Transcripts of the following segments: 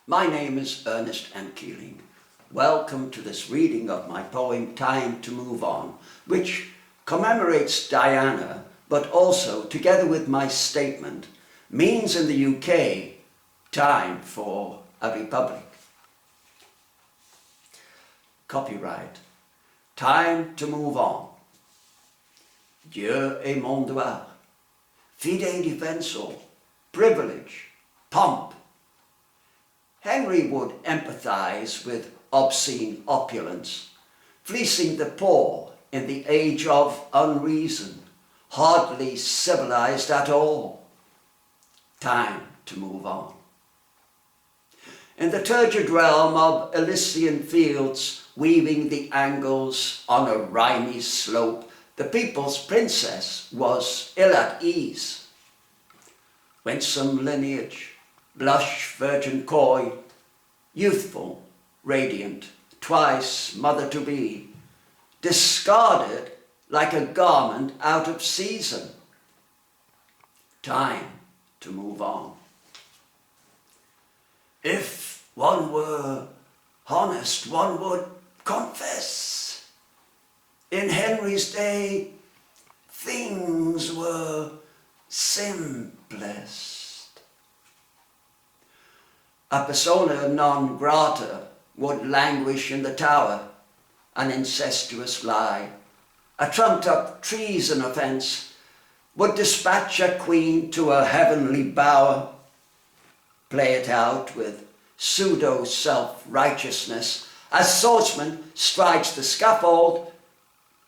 My name is Ernest and Keeling. Welcome to this reading of my poem Time to Move On, which commemorates Diana, but also, together with my statement, means in the UK, time for a republic. Copyright. Time to move on. Dieu est mon devoir. Fide defensor. Privilege. Pomp. Henry would empathize with obscene opulence, fleecing the poor in the age of unreason, hardly civilized at all. Time to move on. In the turgid realm of Elysian fields, weaving the angles on a rimy slope, the people's princess was ill at ease. Winsome lineage, blush virgin coy, youthful, radiant, twice mother-to-be, discarded like a garment out of season. Time to move on. If one were honest, one would confess. In Henry's day, things were simplest. A persona non grata would languish in the tower, an incestuous lie. A trumped-up treason offence would dispatch a queen to a heavenly bower. Play it out with pseudo-self-righteousness as swordsman strides the scaffold,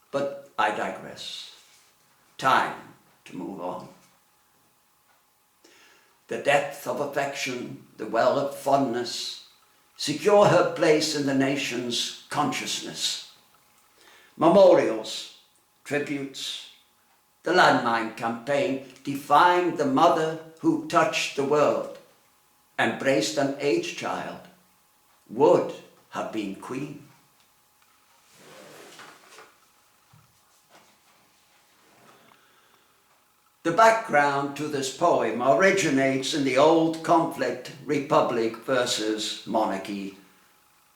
but I digress. Time to move on. The depth of affection, the well of fondness, secure her place in the nation's consciousness. Memorials, tributes, the landmine campaign defined the mother who touched the world, embraced an age child, would have been queen. The background to this poem originates in the old conflict, republic versus monarchy.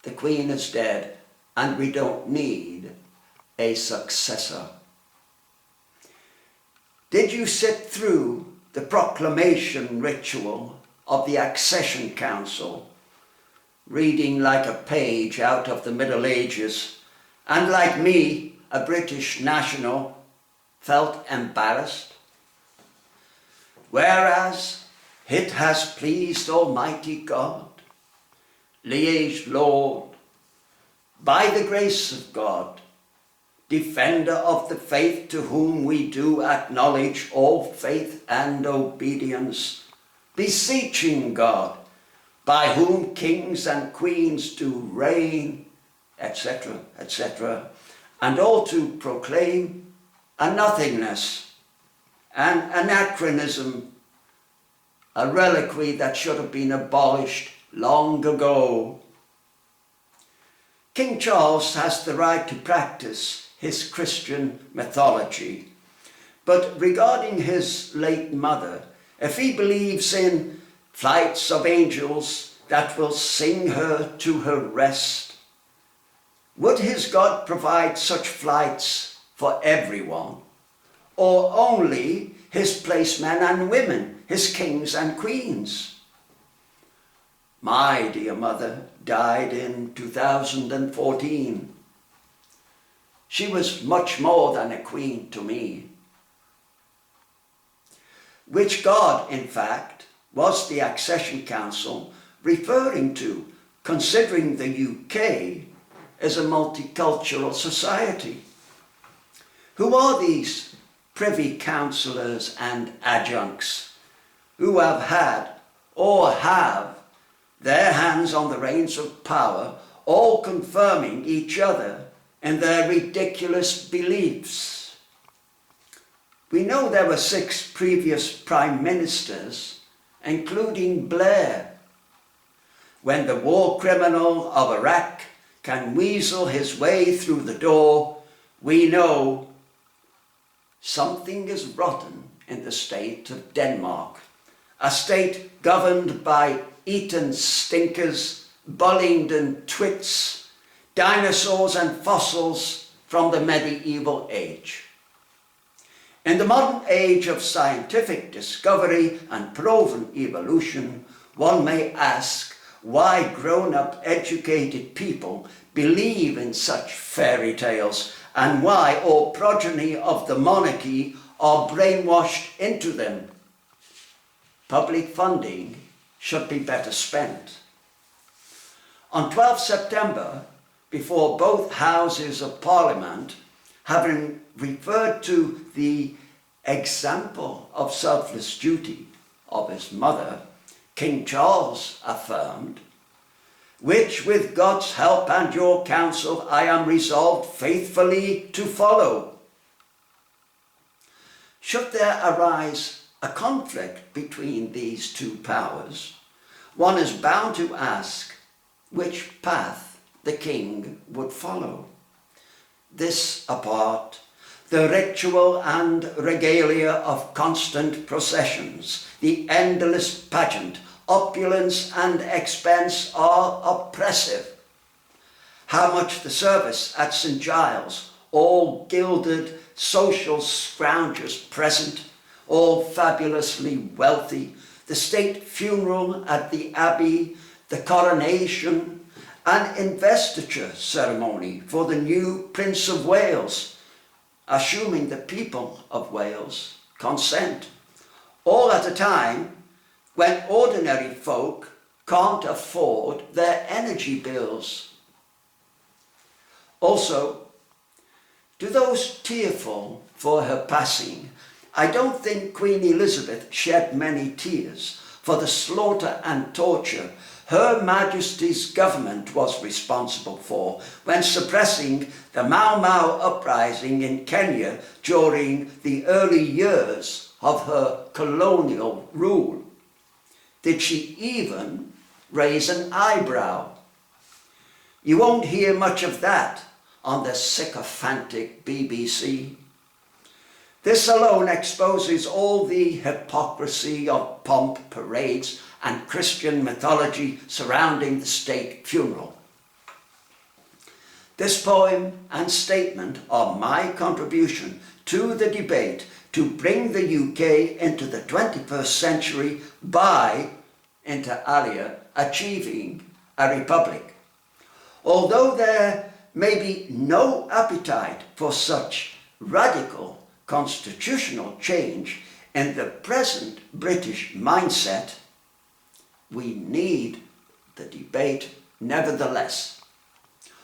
The Queen is dead, and we don't need a successor. Did you sit through the proclamation ritual of the Accession Council, reading like a page out of the Middle Ages, and like me, a British national, felt embarrassed? Whereas it has pleased Almighty God, liege Lord, by the grace of God, defender of the faith, to whom we do acknowledge all faith and obedience, beseeching God, by whom kings and queens do reign, etc., etc., and all to proclaim a nothingness, an anachronism, a reliquary that should have been abolished long ago. King Charles has the right to practice his Christian mythology, but regarding his late mother, if he believes in flights of angels that will sing her to her rest, would his God provide such flights for everyone? Or only his placemen and women, his kings and queens? My dear mother died in 2014. She was much more than a queen to me. Which God, in fact, was the Accession Council referring to, considering the UK as a multicultural society? Who are these privy councillors and adjuncts who have had or have their hands on the reins of power, all confirming each other in their ridiculous beliefs? We know there were 6 previous prime ministers, including Blair. When the war criminal of Iraq can weasel his way through the door, we know something is rotten in the state of Denmark, a state governed by Eton stinkers, Bullingdon twits, dinosaurs and fossils from the medieval age. In the modern age of scientific discovery and proven evolution, one may ask why grown-up educated people believe in such fairy tales and why all progeny of the monarchy are brainwashed into them. Public funding should be better spent. On 12 September, before both Houses of Parliament, having referred to the example of selfless duty of his mother, King Charles affirmed, "which with God's help and your counsel I am resolved faithfully to follow." Should there arise a conflict between these two powers, one is bound to ask which path the king would follow. This apart, the ritual and regalia of constant processions, the endless pageant, opulence and expense are oppressive. How much the service at St. Giles, all gilded social scroungers present, all fabulously wealthy, the state funeral at the Abbey, the coronation and investiture ceremony for the new Prince of Wales, assuming the people of Wales consent, all at a time when ordinary folk can't afford their energy bills. Also, to those tearful for her passing, I don't think Queen Elizabeth shed many tears for the slaughter and torture Her Majesty's government was responsible for when suppressing the Mau Mau uprising in Kenya during the early years of her colonial rule. Did she even raise an eyebrow? You won't hear much of that on the sycophantic BBC. This alone exposes all the hypocrisy of pomp parades and Christian mythology surrounding the state funeral. This poem and statement are my contribution to the debate to bring the UK into the 21st century by, inter alia, achieving a republic. Although there may be no appetite for such radical constitutional change in the present British mindset, we need the debate nevertheless.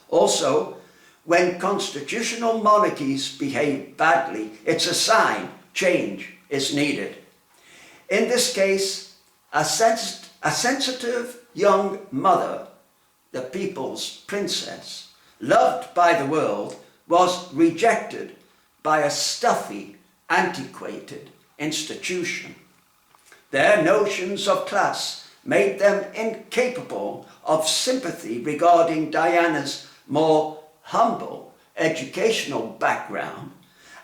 Also, when constitutional monarchies behave badly, it's a sign change is needed. In this case, a sensitive young mother, the people's princess, loved by the world, was rejected by a stuffy, antiquated institution. Their notions of class made them incapable of sympathy regarding Diana's more humble educational background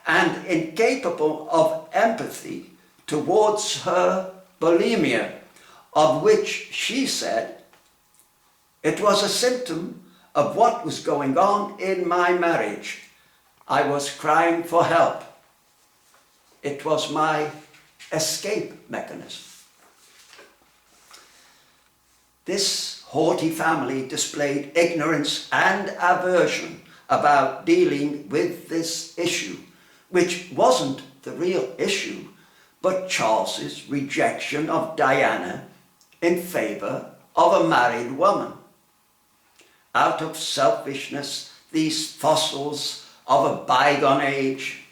and incapable of empathy towards her bulimia, of which she said, "It was a symptom of what was going on in my marriage. I was crying for help. It was my escape mechanism." This haughty family displayed ignorance and aversion about dealing with this issue, which wasn't the real issue, but Charles's rejection of Diana in favour of a married woman. Out of selfishness, these fossils of a bygone age,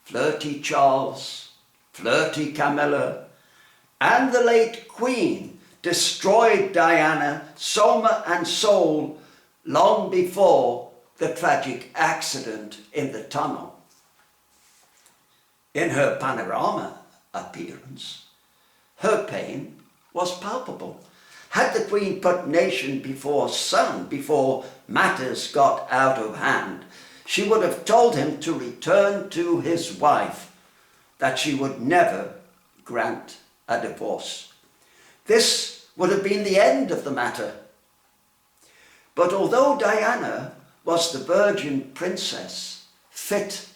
flirty Charles, flirty Camilla, and the late Queen, destroyed Diana, soma and soul, long before the tragic accident in the tunnel. In her panorama appearance, her pain was palpable. Had the Queen put nation before son, before matters got out of hand, she would have told him to return to his wife, that she would never grant a divorce. this would have been the end of the matter. But although Diana was the virgin princess fit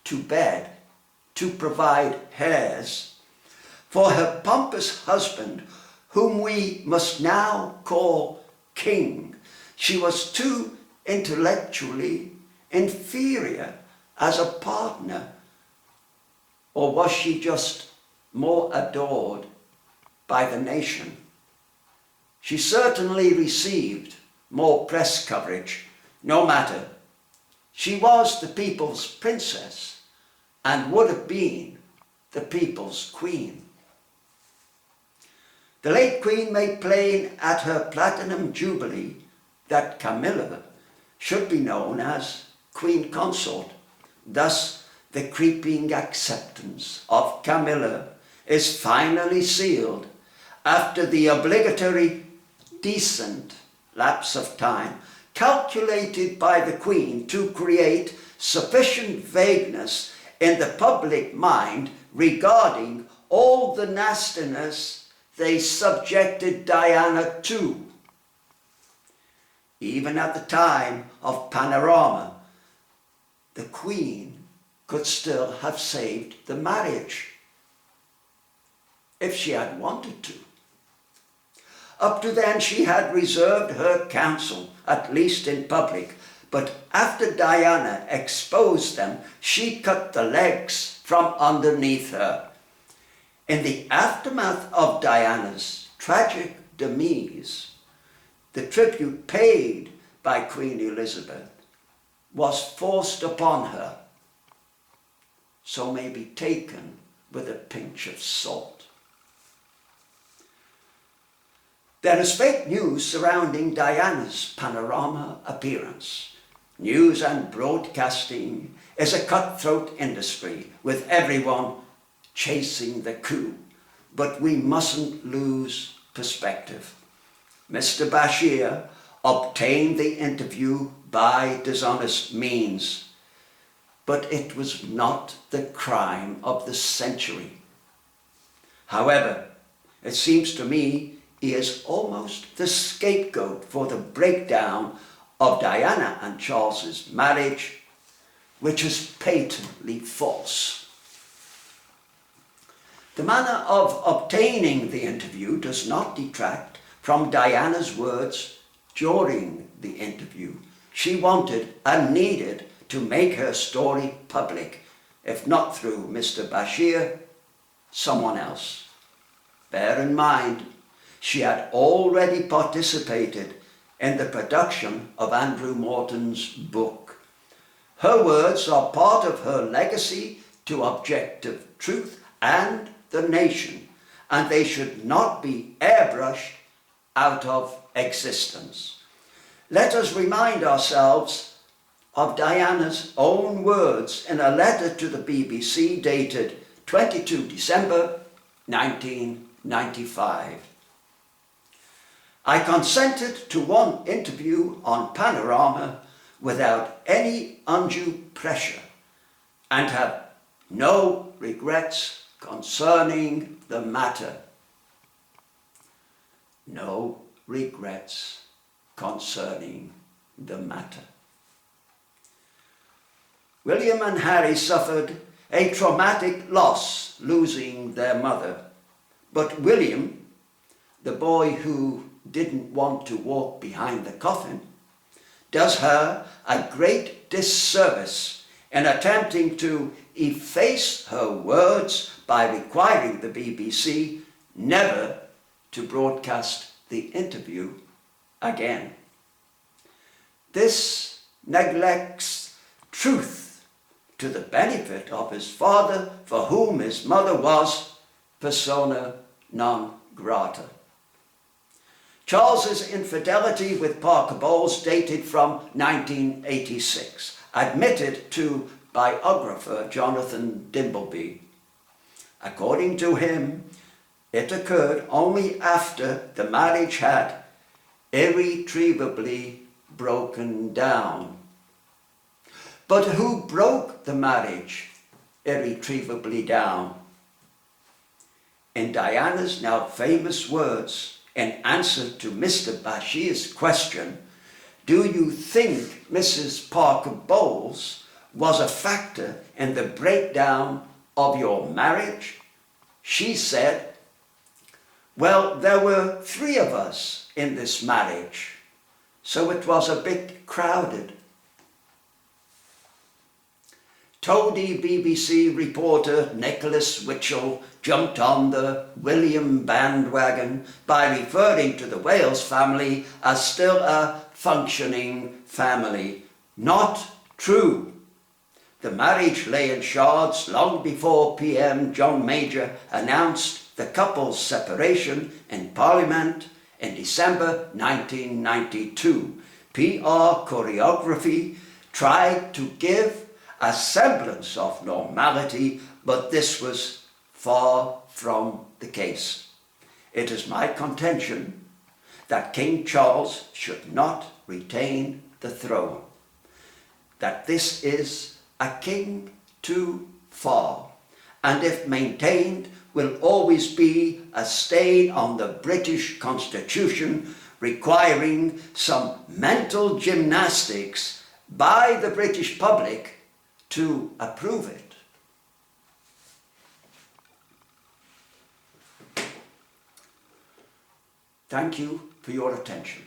to bed to provide heirs for her pompous husband, whom we must now call king, she was too intellectually inferior as a partner. Or was she just more adored by the nation? She certainly received more press coverage. No matter. She was the people's princess and would have been the people's queen. The late queen made plain at her platinum jubilee that Camilla should be known as queen consort. Thus, the creeping acceptance of Camilla is finally sealed after the obligatory decent lapse of time calculated by the Queen to create sufficient vagueness in the public mind regarding all the nastiness they subjected Diana to. Even at the time of Panorama, the Queen could still have saved the marriage if she had wanted to. Up to then, she had reserved her counsel, at least in public, but after Diana exposed them, she cut the legs from underneath her. In the aftermath of Diana's tragic demise, the tribute paid by Queen Elizabeth was forced upon her, so may be taken with a pinch of salt. There is fake news surrounding Diana's Panorama appearance. News and broadcasting is a cutthroat industry with everyone chasing the coup, but we mustn't lose perspective. Mr. Bashir obtained the interview by dishonest means, but it was not the crime of the century. However, it seems to me he is almost the scapegoat for the breakdown of Diana and Charles's marriage, which is patently false. The manner of obtaining the interview does not detract from Diana's words during the interview. She wanted and needed to make her story public, if not through Mr. Bashir, someone else. Bear in mind, she had already participated in the production of Andrew Morton's book. Her words are part of her legacy to objective truth and the nation, and they should not be airbrushed out of existence. Let us remind ourselves of Diana's own words in a letter to the BBC dated 22 December 1995. I consented to one interview on Panorama without any undue pressure and have no regrets concerning the matter. No regrets concerning the matter. William and Harry suffered a traumatic loss losing their mother, but William, the boy who didn't want to walk behind the coffin, does her a great disservice in attempting to efface her words by requiring the BBC never to broadcast the interview again. This neglects truth to the benefit of his father, for whom his mother was persona non grata. Charles's infidelity with Parker Bowles dated from 1986, admitted to biographer Jonathan Dimbleby. According to him, it occurred only after the marriage had irretrievably broken down. But who broke the marriage irretrievably down? In Diana's now famous words, in answer to Mr. Bashir's question, do you think Mrs. Parker Bowles was a factor in the breakdown of your marriage? She said, well, there were 3 of us in this marriage, so it was a bit crowded. Toady BBC reporter Nicholas Witchell jumped on the William bandwagon by referring to the Wales family as still a functioning family. Not true. The marriage lay in shards long before PM John Major announced the couple's separation in Parliament in December 1992. PR choreography tried to give a semblance of normality, but this was far from the case. It is my contention that King Charles should not retain the throne, that this is a king too far, and if maintained will always be a stain on the British Constitution, requiring some mental gymnastics by the British public to approve it. Thank you for your attention.